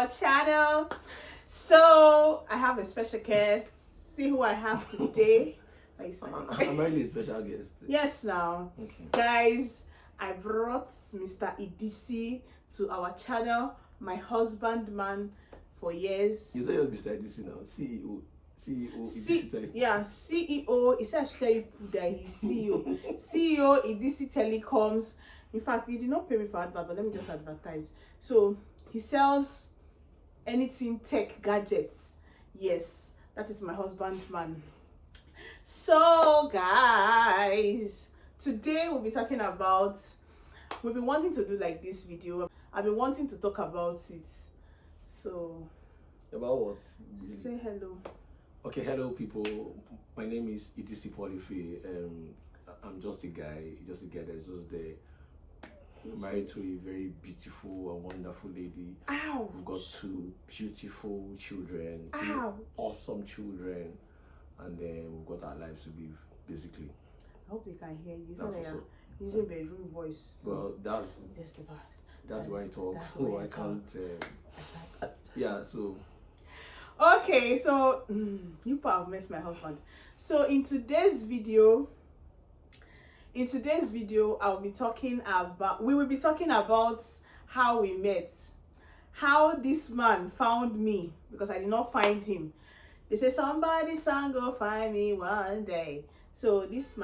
our channel. So I have a special guest. See who I have today. I'm really a special guest. Yes, now. Okay. Guys, I brought Mr. Idisi to our channel, my husband man for years. You just beside this now, CEO. Yeah, CEO. He said I should tell you that he's CEO. CEO Idisi Telecoms. In fact, he did not pay me for advert, but let me just advertise. So he sells anything tech gadgets. Yes, that is my husband man. So guys, today we'll be talking about, we've been wanting to do like this video. I've been wanting to talk about it. So about what? say hello. Okay, hello people. My name is Idisi Polife. I'm just a guy that's just there, married to a very beautiful and wonderful lady. Ouch. We've got two beautiful children, Ouch. awesome children, and then we've got our lives to live, basically. I hope they can hear you. It's That's not like also- you're using bedroom voice. Well, that's That's why I talk, that's so why I I can't. Yeah, so okay, so you probably missed my husband. So in today's video, we will be talking about how we met, how this man found me, because I did not find him. They say somebody son go find me one day. So this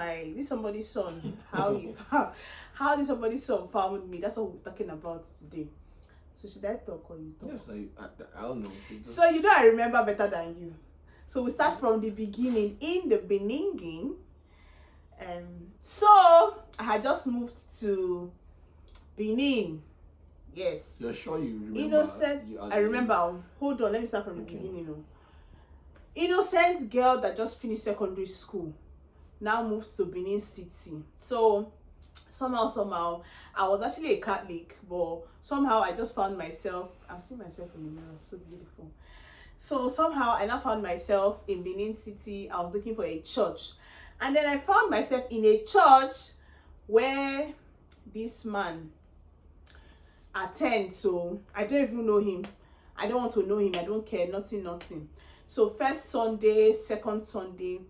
somebody's son, how this somebody's son found me. That's what we're talking about today. So should I talk or you talk? yes, I don't know. So you know I remember better than you. So we start from the beginning. In the beginning, so I had just moved to Benin. Yes. You're sure you remember? Innocent. I remember. Hold on, let me start from the beginning. Innocent girl that just finished secondary school, now moved to Benin City. So somehow I was actually a Catholic, but somehow I just found myself, I'm seeing myself in the mirror, so beautiful. So somehow I now found myself in Benin City. I was looking for a church, and then I found myself in a church where this man attends. So I don't even know him, I don't want to know him, I don't care, nothing. So first Sunday, second Sunday,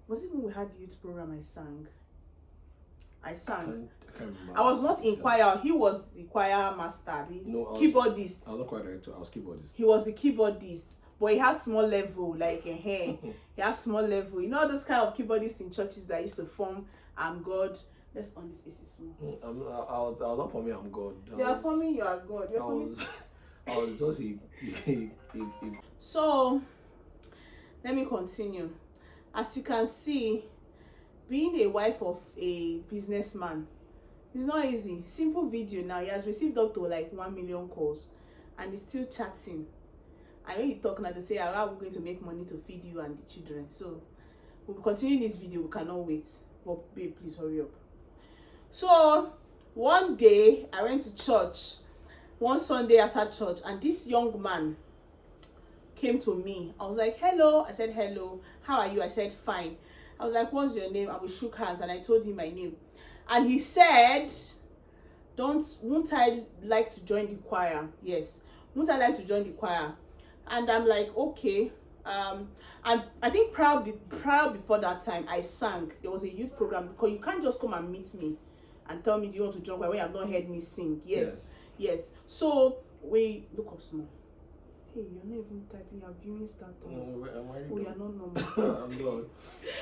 was it when we had the youth program? I sang. I can't remember. I was not in choir. He was the choir master, keyboardist. I was not choir director. I was keyboardist. He was the keyboardist, but he has small level, like a hair. He has small level. You know those kind of keyboardists in churches that used to form "I'm God." Let's on this AC small. I was not for me. I'm God. They are forming you are God. You're forming. I was just a. So let me continue. As you can see, being a wife of a businessman is not easy. Simple video now, he has received up to like 1 million calls and he's still chatting. And when you talk now, they say, how are we going to make money to feed you and the children? So we'll continue this video, we cannot wait. But babe, please hurry up. So one day I went to church, one Sunday after church, and this young man came to me. I was like, hello. I said, hello. How are you? I said, fine. I was like, what's your name? And we shook hands and I told him my name. And he said, won't I like to join the choir? Yes. Won't I like to join the choir? And I'm like, okay. And I think proud before that time, I sang. There was a youth program, because you can't just come and meet me and tell me you want to join choir when you have not heard me sing. Yes. So we look up small. Hey, you're not even typing, you're viewing status. Oh, you're not normal. I'm God.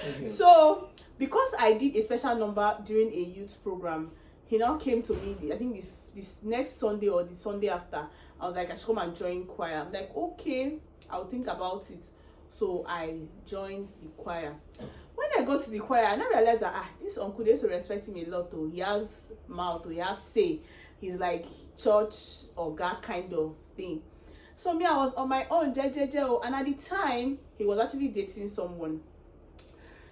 Okay. So, because I did a special number during a youth program, he now came to me, I think this next Sunday or the Sunday after. I was like, I should come and join choir. I'm like, okay, I'll think about it. So I joined the choir. When I got to the choir, I now realized that this uncle, they used to respect him a lot. He has mouth, he has say. He's like church or God kind of thing. So me, I was on my own, and at the time, he was actually dating someone.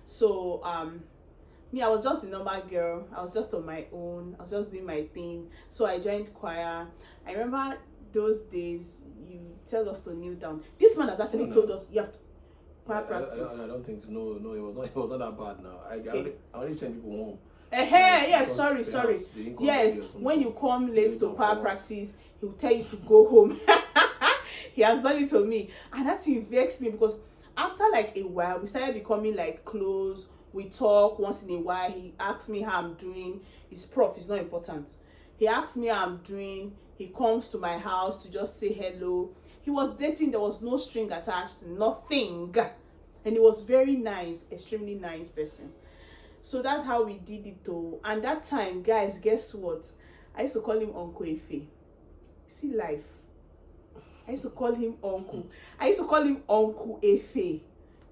So me, I was just a normal girl. I was just on my own. I was just doing my thing. So I joined choir. I remember those days, you tell us to kneel down. This man has actually told us you have to practice. I don't think so. No, it was not that bad now. I only send people home. Yes, sorry. Yes, when you come late to choir practice, he will tell you to go home. he has done it to me, and that thing vexed me because after like a while we started becoming like close. We talk once in a while. He asks me how I'm doing. He's prof, it's not important. He asks me how I'm doing. He comes to my house to just say hello. He was dating, there was no string attached, nothing, and he was very nice, extremely nice person. So that's how we did it though. And that time, guys, guess what? I used to call him Uncle Efe. See life. I used to call him Uncle. I used to call him Uncle Efe.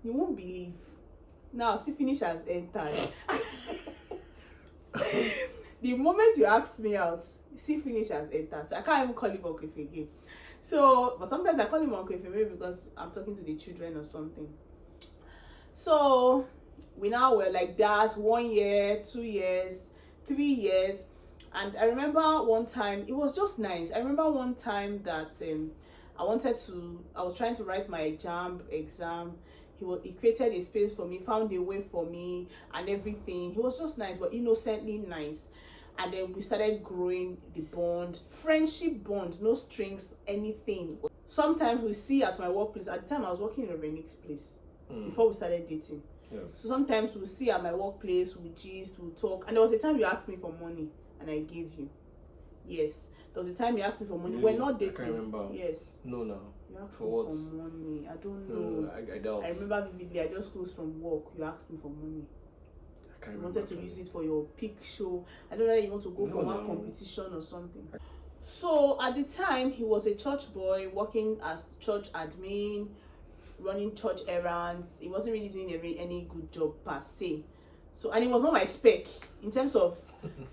You won't believe. Now, see, finish has entered. The moment you asked me out, see, finish has entered. So I can't even call him Uncle Efe again. So, but sometimes I call him Uncle Efe maybe because I'm talking to the children or something. So we now were like that 1 year, 2 years, 3 years. And I remember one time, it was just nice. I remember one time that I was trying to write my exam. He created a space for me, found a way for me and everything. He was just nice, but innocently nice. And then we started growing the bond, friendship bond, no strings, anything. Sometimes we see at my workplace, at the time I was working in a Renix place before we started dating. Yes. So sometimes we'll see at my workplace, we'll gist, we'll talk. And there was a time you asked me for money and I gave you. Yes. There was a time you asked me for money. Really? We're not dating. I can't remember. Yes. No. You asked For me what? for money. I don't know. No, I doubt. I remember vividly. I just closed from work. You asked me for money. I can't You remember. wanted to use it for your peak show. I don't know if you want to go No, for one competition or something. So at the time, he was a church boy working as church admin, running church errands. He wasn't really doing any good job per se. So, and it was not my spec in terms of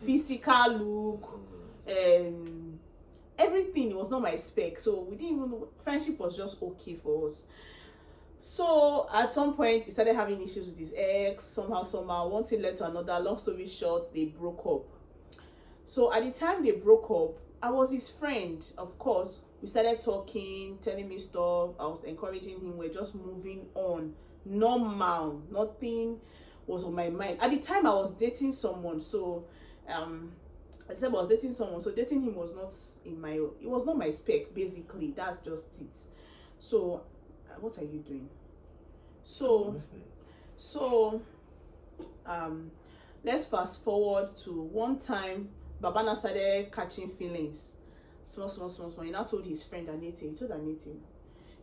physical look and everything. It was not my spec. So we didn't even, friendship was just okay for us. So at some point he started having issues with his ex. Somehow one thing led to another. Long story short, they broke up. So at the time they broke up, I was his friend. Of course, we started talking, telling me stuff. I was encouraging him. We're just moving on, normal. Nothing was on my mind. At the time I was dating someone. So dating him was not it was not my spec. Basically, that's just it. So what are you doing? So let's fast forward to one time Babana started catching feelings. Small. He now told his friend Anete.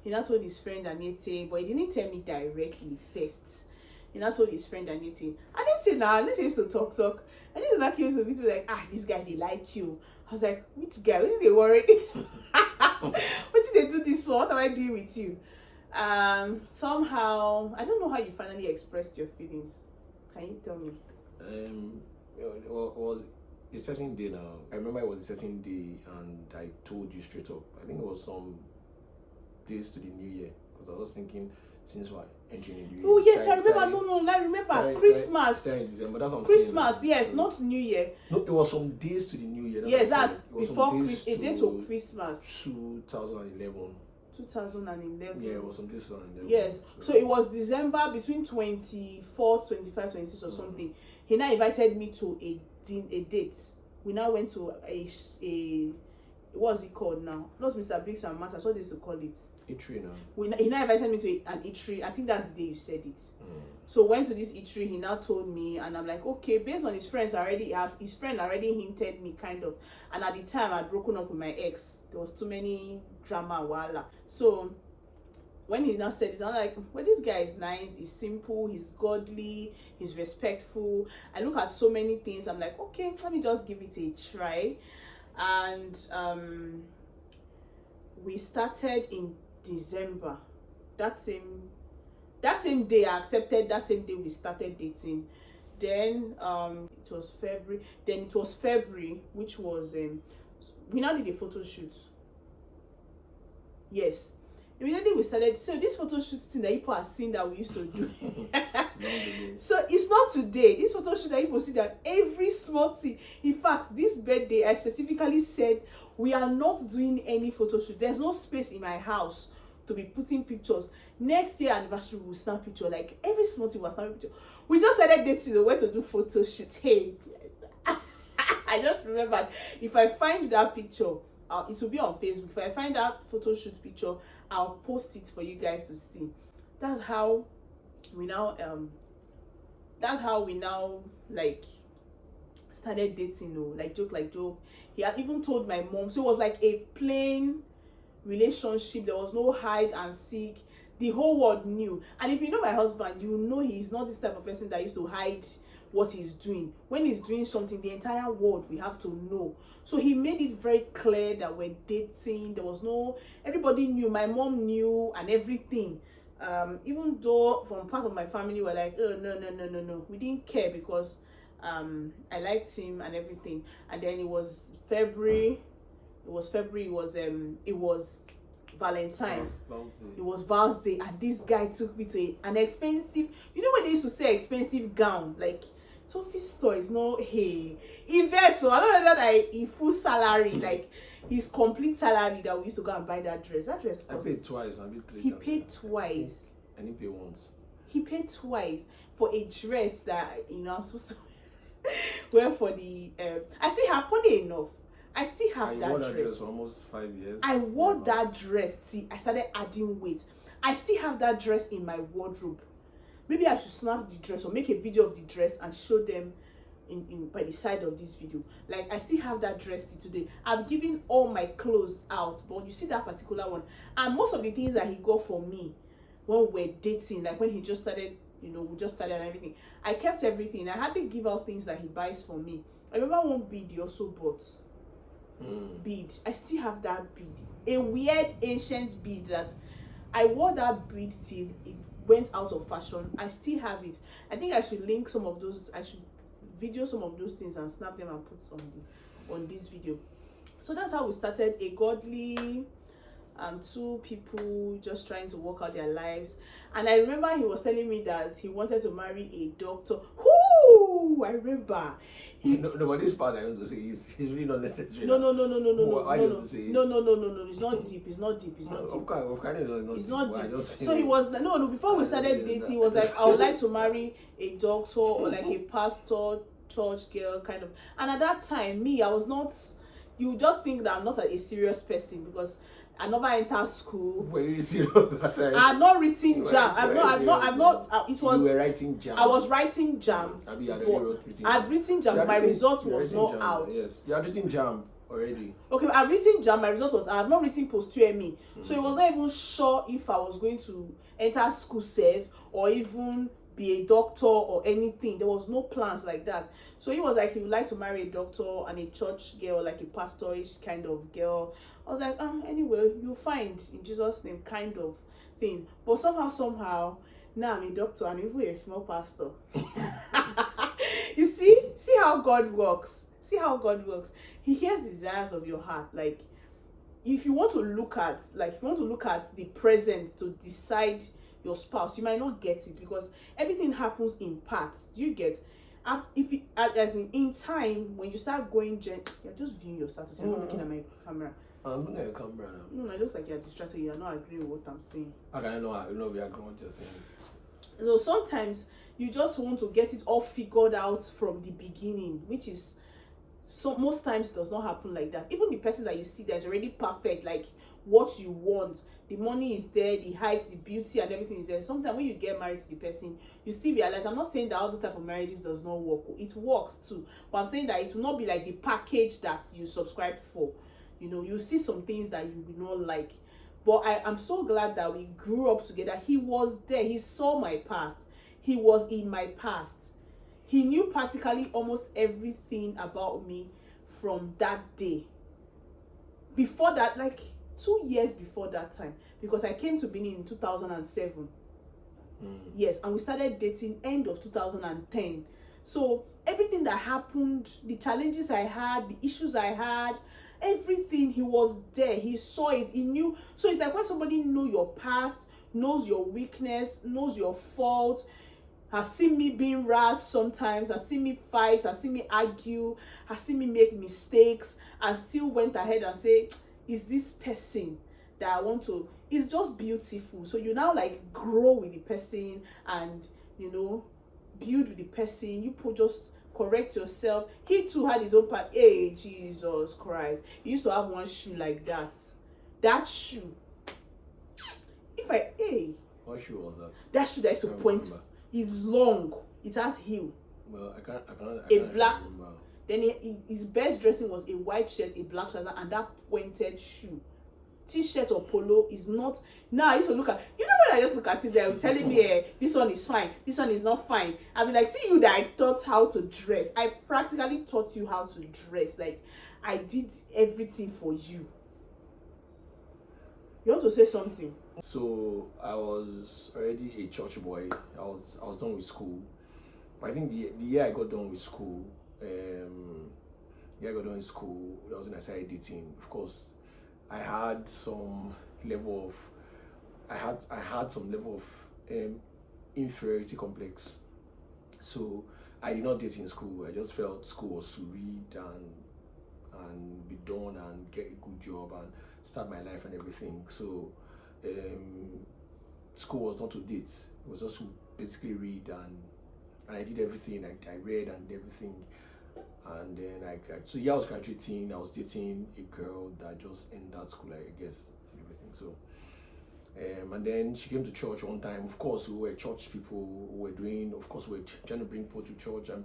He now told his friend Anete, but he didn't tell me directly first. He now told his friend Anete used to talk. Anete now came to me like, this guy, they like you. I was like, which guy? What did they worry this? What did they do this for? What am I doing with you? Somehow, I don't know how you finally expressed your feelings. Can you tell me? It was a certain day now. I remember it was a certain day, and I told you straight up. I think it was some days to the new year, because I was thinking, since we're entering a new year. Oh yes, I remember. I remember Christmas. Starting in December. That's what I'm Christmas, saying. yes, So, not New Year. no, it was some days to the new year. Yes, what I'm that's saying. It was before some days a day to Christmas. 2011. 2011. Yeah, it was some days 2011. Yes, so it was December between 24, 25, 26 or something. He now invited me to a date. We now went to a what's it called now? Not Mr. Biggs and Matters. What they used to call it? Eatery now. He now invited me to an eatery. I think that's the day you said it. So went to this eatery. He now told me, and I'm like, okay, based on his friend already hinted me kind of. And at the time, I'd broken up with my ex. There was too many drama, wala. So when he now said it, I'm like, well, this guy is nice, he's simple, he's godly, he's respectful. I look at so many things. I'm like, okay, let me just give it a try. And we started in December. That same day I accepted. That same day we started dating. Then it was February, which was we now did a photo shoot. Yes, immediately we started. So this photo shoot thing that people are seeing that we used to do. So it's not today. This photo shoot that people see that every small thing. In fact, this birthday I specifically said we are not doing any photo shoot. There's no space in my house to be putting pictures. Next year anniversary we'll snap picture. Like every small thing was snapping picture. We just started dating. Where to do photo shoot. Hey, I just remembered. If I find that picture, it will be on Facebook. If I find that photo shoot picture, I'll post it for you guys to see. That's how we now like started dating. Like joke. He had even told my mom, so it was like a plain relationship. There was no hide and seek. The whole world knew. And if you know my husband, you know he's not this type of person that used to hide what he's doing. When he's doing something, the entire world we have to know. So he made it very clear that we're dating. There was no, everybody knew, my mom knew and everything. Even though from part of my family were like, oh no, we didn't care because I liked him and everything. And then it was February, it was Valentine's. It was Val's Day, and this guy took me to an expensive, you know when they used to say expensive gown, like Sophie's store is not, hey, invest. So I don't know that he full salary, like his complete salary, that we used to go and buy that dress. That dress cost, I paid twice, I paid three. He paid twice. I didn't pay once. He paid twice for a dress that I'm supposed to wear for the I still have, funny enough, I still have that dress for almost 5 years. I wore that dress till I started adding weight. I still have that dress in my wardrobe. Maybe I should snap the dress or make a video of the dress and show them in by the side of this video. Like, I still have that dress till today. I've given all my clothes out, but you see that particular one, and most of the things that he got for me when we're dating, like when he just started, we just started and everything, I kept everything. I hardly give out things that he buys for me. I remember one bead he also bought. Bead. I still have that bead. A weird ancient bead that I wore that bead till it went out of fashion. I still have it. I think I should link some of those. I should video some of those things and snap them and put on this video. So that's how we started a godly two people just trying to work out their lives. And I remember he was telling me that he wanted to marry a doctor. Whoo! I remember. No, but this part I want to say is really not necessary. No. Why do you want to say it? No. It's not deep. It's not deep. It's not deep. It's not deep. So he was before we started dating, he was like, I would like to marry a doctor or like a pastor, church girl kind of. And at that time, me, I was not. You just think that I'm not a serious person because I never entered school. Were you serious that time? I had not written jam. I've not. It was. You were writing jam. I was writing jam. I'd written jam. My result was not out. Yes, you had written jam already. Okay, I've written jam. My result was. I have not written post 2ME. So it was not even sure if I was going to enter school safe or even be a doctor or anything. There was no plans like that. So he was like, he would like to marry a doctor and a church girl, like a pastorish kind of girl. I was like, anyway, you'll find in Jesus' name kind of thing. But somehow, now I'm a doctor and even a small pastor. You see how God works. See how God works. He hears the desires of your heart. Like, if you want to look at the present to decide your spouse, you might not get it because everything happens in parts. Do you get? In time, when you start going, you're just viewing your status. You're not looking at my camera. I'm looking at your camera now. No, it looks like you're distracted. You're not agreeing with what I'm saying. How can I know? I know we are agreeing with what you're saying. So sometimes you just want to get it all figured out from the beginning, which is most times does not happen like that. Even the person that you see that is already perfect, like what you want, the money is there, the height, the beauty and everything is there. Sometimes when you get married to the person, you still realize, I'm not saying that all those type of marriages does not work. It works too, but I'm saying that it will not be like the package that you subscribe for. You see some things that you will not like. But I'm so glad that we grew up together. He was there. He saw my past. He was in my past. He knew practically almost everything about me from that day. Before that, like 2 years before that time, because I came to Benin in 2007. Yes, and we started dating end of 2010. So everything that happened, the challenges I had, the issues I had, everything, he was there. He saw it. He knew. So it's like when somebody knows your past, knows your weakness, knows your fault, has seen me being rash sometimes, has seen me fight, has seen me argue, has seen me make mistakes, and still went ahead and say, is this person that I want to, it's just beautiful. So you now like grow with the person and build with the person. You just correct yourself. He too had his own part. Hey, Jesus Christ. He used to have one shoe like that. That shoe. What shoe was that? That shoe that is to point. It's long. It has heel. Well, I can't A black. remember. Then his best dressing was a white shirt, a black trouser, and that pointed shoe. T-shirt or polo is not. Now I used to look at, when I just look at it, they're telling me this one is fine, this one is not fine. I'll be like, see you that I taught how to dress. I practically taught you how to dress. Like, I did everything for you. You want to say something? So I was already a church boy. I was done with school. I think the year I got done with school, that was when I started dating. Of course, I had some level of inferiority complex. So I did not date in school. I just felt school was to read and be done and get a good job and start my life and everything. So school was not to date. It was just to basically read and I did everything. I read and everything. And then I was graduating. I was dating a girl that just ended school, I guess, and everything. So, and then she came to church one time. Of course, we were church people. We were trying to bring people to church, and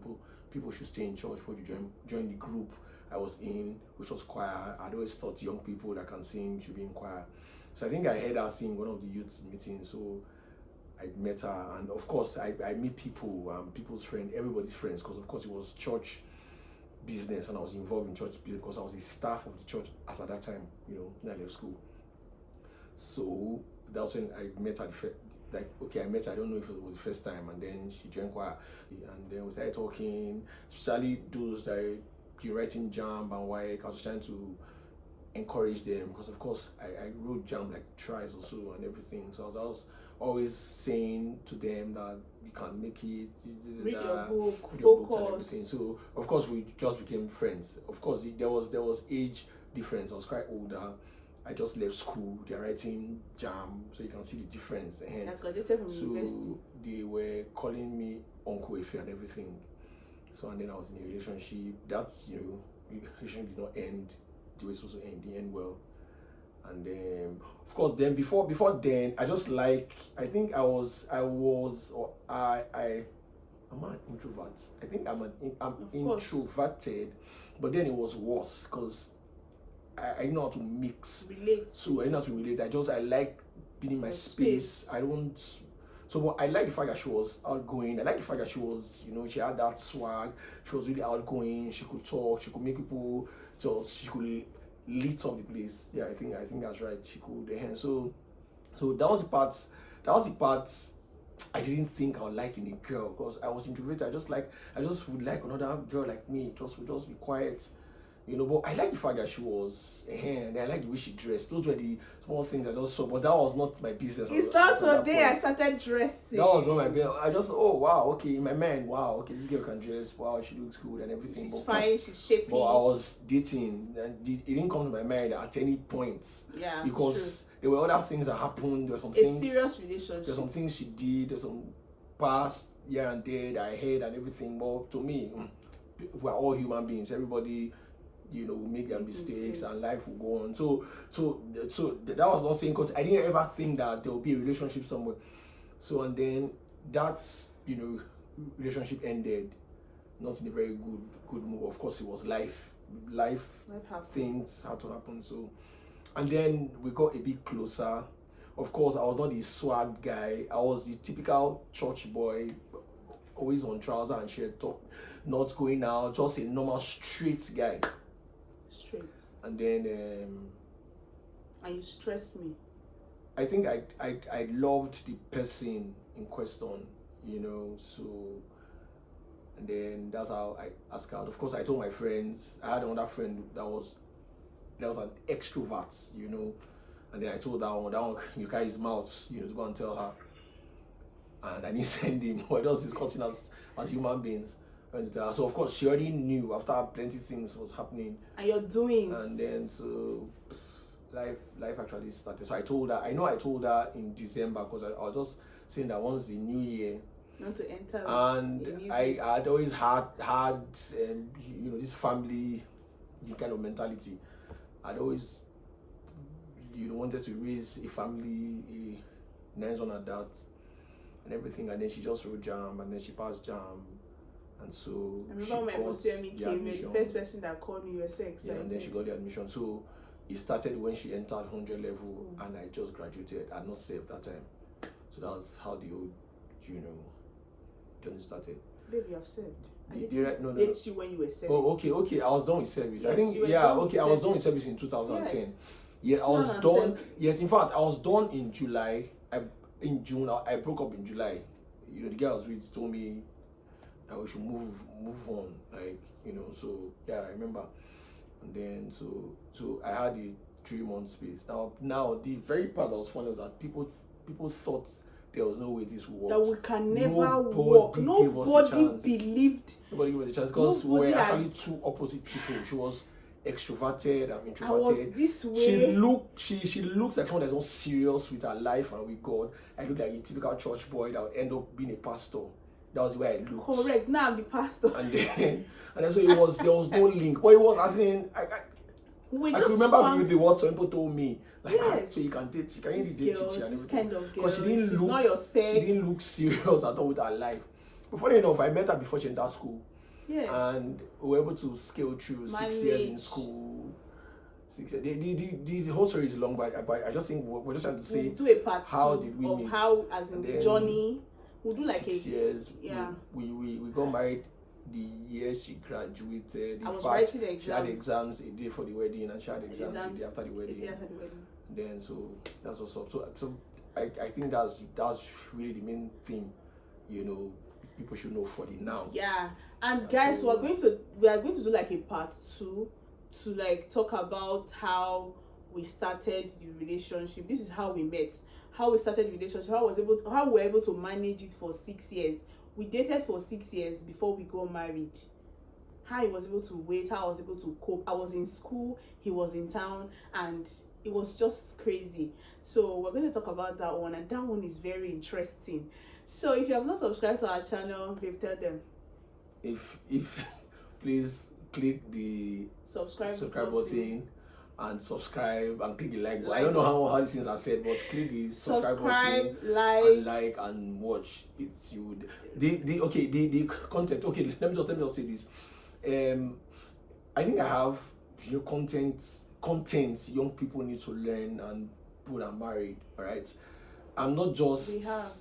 people should stay in church. People should join the group I was in, which was choir. I'd always thought young people that can sing should be in choir. So I think I heard her sing one of the youth meetings. So I met her, and of course, I meet people, people's friends, everybody's friends, because of course it was church business and I was involved in church business because I was a staff of the church as at that time, when I left school. So that's when I met her. I met her, I don't know if it was the first time, and then she joined choir, and then we started talking, especially those that you writing jam and why I was trying to encourage them, because of course I wrote jam like twice or so and everything. So I was always saying to them that you can make it, read your book, read your books and focus. everything. So of course we just became friends. Of course there was age difference. I was quite older. I just left school. They're writing jam, so you can see the difference. And That's graduated from university. so they were calling me Uncle Efe and everything. So and then I was in a relationship. That's relationship did not end the way it's supposed to end. It didn't end well. And then of course then before then I just I'm an introvert. I think I'm introverted, but then it was worse because I know how to mix. Relate. So I know how to relate. I like being in my space. I don't. So but I like the fact that she was outgoing. I like the fact that she was, she had that swag. She was really outgoing. She could talk. She could make people. She could lit up the place. Yeah, I think that's right. She could. And so that was the part. I didn't think I would like in a girl because I was introverted. I just would like another girl like me. Would just be quiet. But I like the fact that she was, and I like the way she dressed. Those were the small things I just saw, but that was not my business. It's not today I started dressing. That was not my business. I just, oh wow, okay, in my mind, wow, okay, this girl can dress, wow, she looks good and everything. She's fine, she's shapy. But I was dating, and it didn't come to my mind at any point. Yeah, because there were other things that happened. There were some things. A serious relationship. There's some things she did. There's some past here and there that I heard and everything. But to me, we're all human beings. Everybody. Will make their mistakes and life will go on. So that was not saying because I didn't ever think that there would be a relationship somewhere. So and then that relationship ended, not in a very good mood. Of course, it was life things had to happen. So and then we got a bit closer. Of course, I was not the swag guy. I was the typical church boy, always on trousers and shirt, top, not going out, just a normal straight guy. Straight. And then and you stress me. I think I loved the person in question, so and then that's how I asked out. Of course I told my friends. I had another friend that was an extrovert, and then I told that one you carry his mouth, to go and tell her. And I didn't send him. We're just discussing as human beings. So of course she already knew after plenty things was happening. And you're doing. And then so life actually started. So I told her in December because I was just saying that once the new year. Not to enter with And a new I had always had this family kind of mentality. I'd always wanted to raise a family, a nice one at that, and everything. And then she just wrote jam, and then she passed jam, and so I remember when my boss came, the first person that called me, you were so excited. Yeah, and then she got the admission. So it started when she entered 100 level, and I just graduated. I had not saved that time, so that was how the old journey started. Baby, you have saved. No. Dates you when you were 7. Oh, okay. I was done with service. Yes, I think I was done with service in 2010. Yes. Yeah, I was done. Yes, in fact, I was done in July. In June, I broke up in July. The guy I was with told me that we should move on. So yeah, I remember. And then so I had a 3-month space. Now the very part that was funny was that people thought there was no way this would work. That we can never work. Nobody believed. Nobody gave us a chance because we're actually two opposite people. She was extroverted and introverted. I was this way. She looks like someone that's not serious with her life and with God. I look like a typical church boy that would end up being a pastor. That was the way I looked. Correct. Now I'm the pastor. And then so there was no link. But it was as in I can remember the words some people told me. Like, yes. So you can date, you can easily date girl, and this kind of girl. Because she's not your spec. She didn't look serious at all with her life. But funny enough, I met her before she entered school. Yes. And we were able to scale through 6 years in school. 6 years. The whole story is long, but I just think we're just trying to say do a part how did we meet. How, as in the journey, we'll do like 6 years. Yeah. We got married the year she graduated. I was writing the exam. She had exams a day for the wedding, and she had exams a day after the wedding. Then so that's what's up. So I think that's really the main thing, people should know for the now. Yeah, and guys, we are going to do like a part 2 to like talk about how we started the relationship. This is how we met, how we started the relationship, how we were able to manage it for 6 years. We dated for 6 years before we got married. How he was able to wait, how I was able to cope. I was in school, he was in town, and it was just crazy. So we're going to talk about that one, and that one is very interesting. So if you have not subscribed to our channel, babe, tell them. If please click the subscribe button and subscribe and click the like button. I don't know how these things are said, but click the subscribe button, like and watch. It's you. The content. Okay, let me just say this. I think I have content young people need to learn and people are married. All right, I'm not just. We have.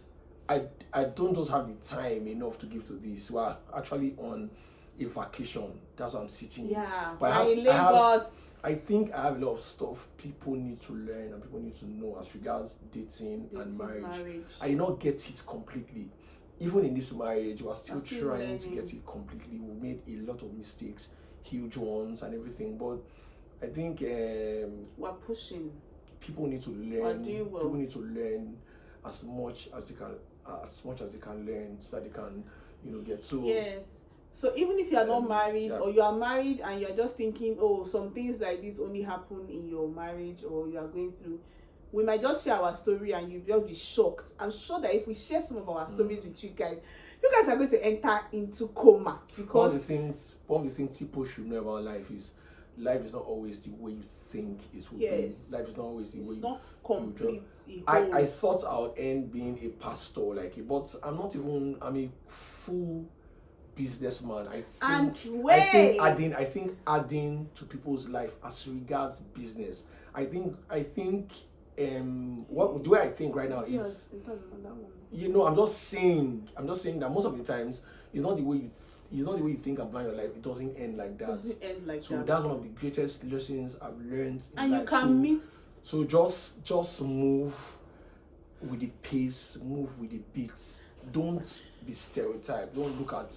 I don't just have the time enough to give to this. We're actually on a vacation. That's why I'm sitting. Yeah, but I think I have a lot of stuff people need to learn and people need to know as regards dating and marriage. I did not get it completely. Even in this marriage, we're still trying to get it completely. We made a lot of mistakes, huge ones and everything. But I think we're pushing. People need to learn. Well. People need to learn as much as they can learn, so that they can, get so. Yes. So even if you are not married, or you are married and you are just thinking, oh, some things like this only happen in your marriage, or you are going through, we might just share our story and you'll just be shocked. I'm sure that if we share some of our stories with you guys are going to enter into coma, because one of the things people should know about life is not always the way you think it will be. Life is not always the way it's not complete. I thought I would end being a pastor, but I'm not even. I'm a full businessman. I think adding to people's life as regards business. I think what the way I think right now is, I'm just saying that most of the times it's not the way you think and plan your life. It doesn't end like that. So that's one of the greatest lessons I've learned in and life. You can meet. So just move with the pace, move with the beats. Don't be stereotyped. Don't look at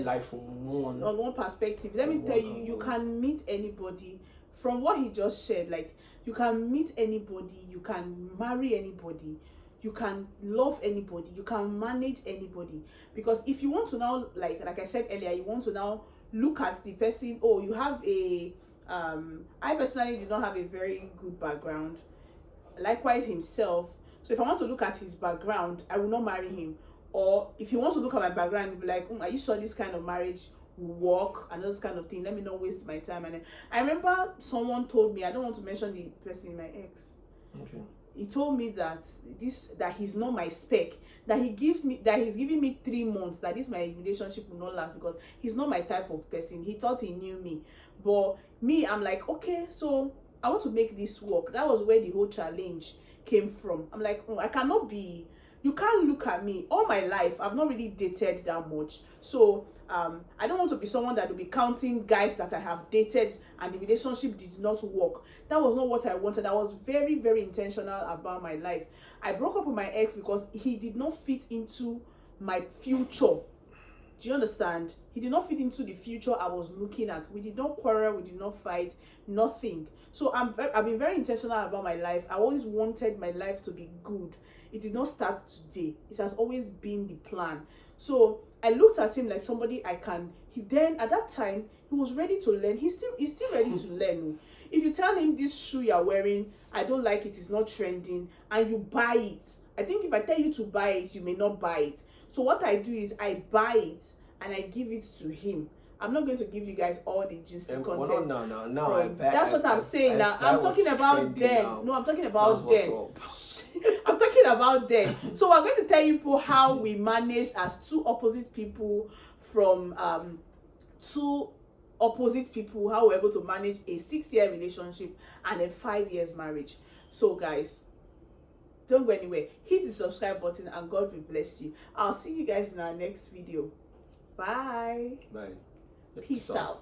life from one perspective. Let me tell you, you can meet anybody. From what he just shared, like, you can meet anybody, you can marry anybody, you can love anybody, you can manage anybody. Because if you want to now, like I said earlier, you want to now look at the person. Oh, you have a I personally do not have a very good background, likewise himself. So if I want to look at his background, I will not marry him. or if he wants to look at my background, he'll be like, are you sure this kind of marriage will work and those kind of thing? Let me not waste my time. And then, I remember someone told me, I don't want to mention the person, my ex. Okay. He told me that he's not my spec, that he's giving me 3 months, that this my relationship will not last because he's not my type of person. He thought he knew me, but me, I'm like, okay, so I want to make this work. That was where the whole challenge came from. I'm like, I cannot be, you can't look at me. All my life I've not really dated that much, so I don't want to be someone that will be counting guys that I have dated and the relationship did not work. That was not what I wanted. I was very, very intentional about my life. I broke up with my ex because he did not fit into my future. Do you understand? He did not fit into the future I was looking at. We did not quarrel, we did not fight, nothing. So I've been very intentional about my life. I always wanted my life to be good. It did not start today. It has always been the plan. So I looked at him like somebody I can. Then at that time he was ready to learn. He's still ready to learn. If you tell him this shoe you're wearing, I don't like it, it's not trending, and you buy it, I think if I tell you to buy it, you may not buy it. So what I do is I buy it and I give it to him. I'm not going to give you guys all the juicy content. No. That's what I'm saying now. I'm talking about them. No, I'm talking about them. I'm talking about them. So we're going to tell you people how we manage as two opposite people from two opposite people, how we're able to manage a 6-year relationship and a 5 years marriage. So guys, don't go anywhere. Hit the subscribe button and God will bless you. I'll see you guys in our next video. Bye. Bye. Peace out.